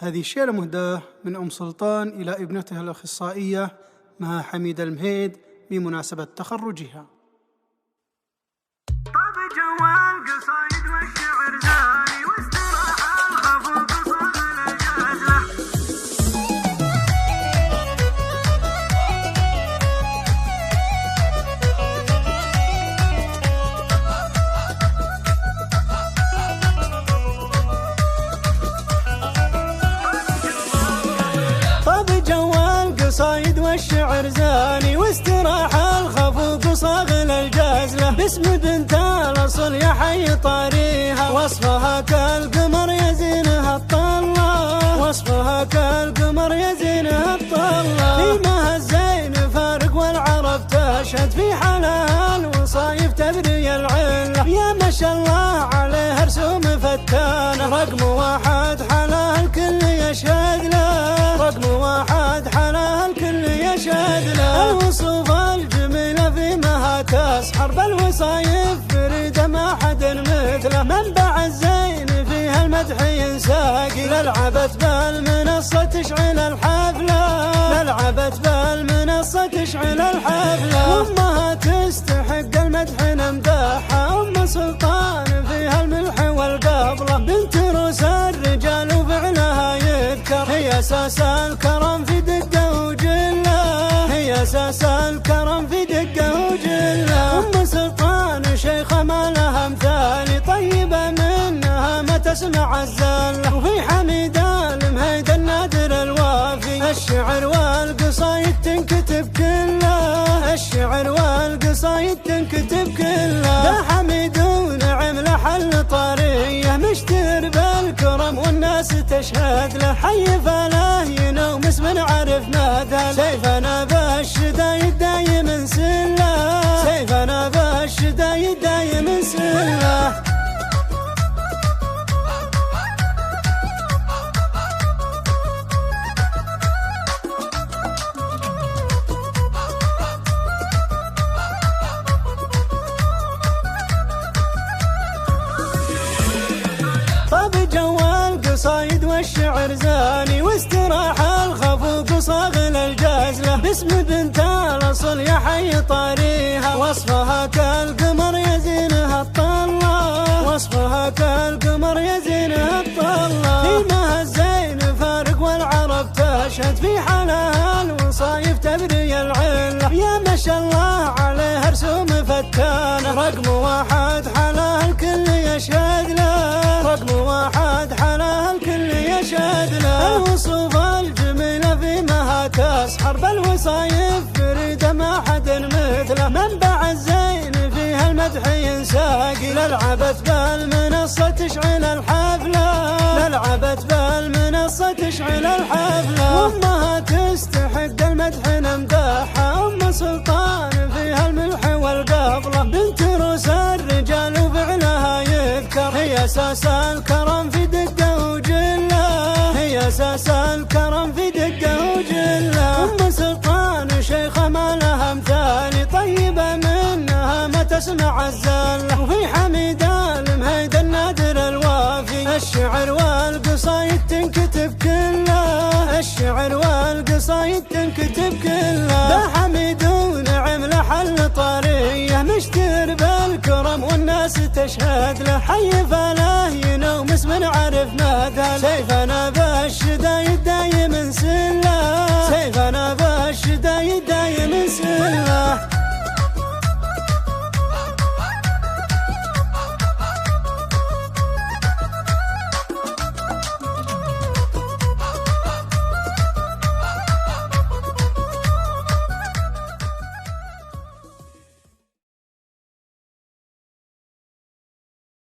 هذه شيلة مهداة من أم سلطان إلى ابنتها الأخصائية مها حميدة المهيد بمناسبة تخرجها. طاب جوال قصايد والشعر زاني واستراحة الخفوق صاغ الجازلة. طاب جوال قصايد والشعر زاني واستراحة الخفوق صاغ الجازلة. باسم بنت الأصل يا حي طاريها وصفها كالقمر يزينها الطلة. وصفها كالقمر يزينها الطلة. فيما الزين فارق والعرب تشهد في حالها الوصايف تبري العلة. يا ما شاء الله عليها رسوم فتانة. رقم واحد حالها الكل يشهد له. رقم واحد حالها الكل يشهد له. الوصوف الجميلة في مها تسحر بالوصايف فريدة ما حد مثله. منبع الزين فيها المدح ينساقي. للعبت بالمنصة تشعل الحفلة. للعبت بالمنصة تشعل الحفلة. أمها تستحق المدح نمدحها. أم سلطان فيها الملح والقبلة. بنت روس الرجال وفعلها يذكر. هي أساس الكرم في دقة وجلة. هي أساس الكرم في دقة وجلة. أم سلطان شيخة ما لها مثال. طيبة منها ما تسمع الزلة. وفي حميدة المهيد النادر الوافي. الشعر والقصايد تنكتب كلها. الشعر والقصايد تنكتب كلها. ده حميد ونعم لحل طارية. مشتر بالكرم والناس تشهد له. حي فلا ينوم اسم عرف نادى. سيفنا بالشدايد دايم سله. سيفنا بالشدايد دايم سله. طاب جوال قصايد والشعر زاني واستراحة الخفوق صاغ الجازلة. باسم بنت الأصل يا حي طاريها وصفها كالقمر يزينها الطلة. وصفها كالقمر يزينها الطلة. فيما الزين فارق والعرب تشهد في حالها الوصايف تبري العلة. يا ما شاء الله عليها رسوم فتانة. رقم واحد حالها الكل يشهد له. رقم واحد حالها الكل يشهد له. الوصوف الجميلة في مها تسحر بالوصايف فريدة ما حد مثله. منبع الزين فيها المدح ينساقي. للعبت بالمنصة تشعل الحفلة. للعبت بالمنصة تشعل الحفلة. أمها تستحق المدح نمدحها. أم سلطان فيها الملح والقبلة. بنت روس الرجال وفعلها يذكر. هي أساس الكرم في دقة وجلة. هي أساس الكرم في دقة وجلة. أم سلطان شيخة ما لها مثال. طيبة منها ما تسمع الزلة. وفي حميدة المهيد النادر الوافي. الشعر والقصايد تنكتب كلها. الشعر والقصايد تنكتب كلها. ده حميد ونعم لحل طارية. مشتر بالكرم والناس تشهد له. حي فلا ينوم اسم عرف نادى. سيفنا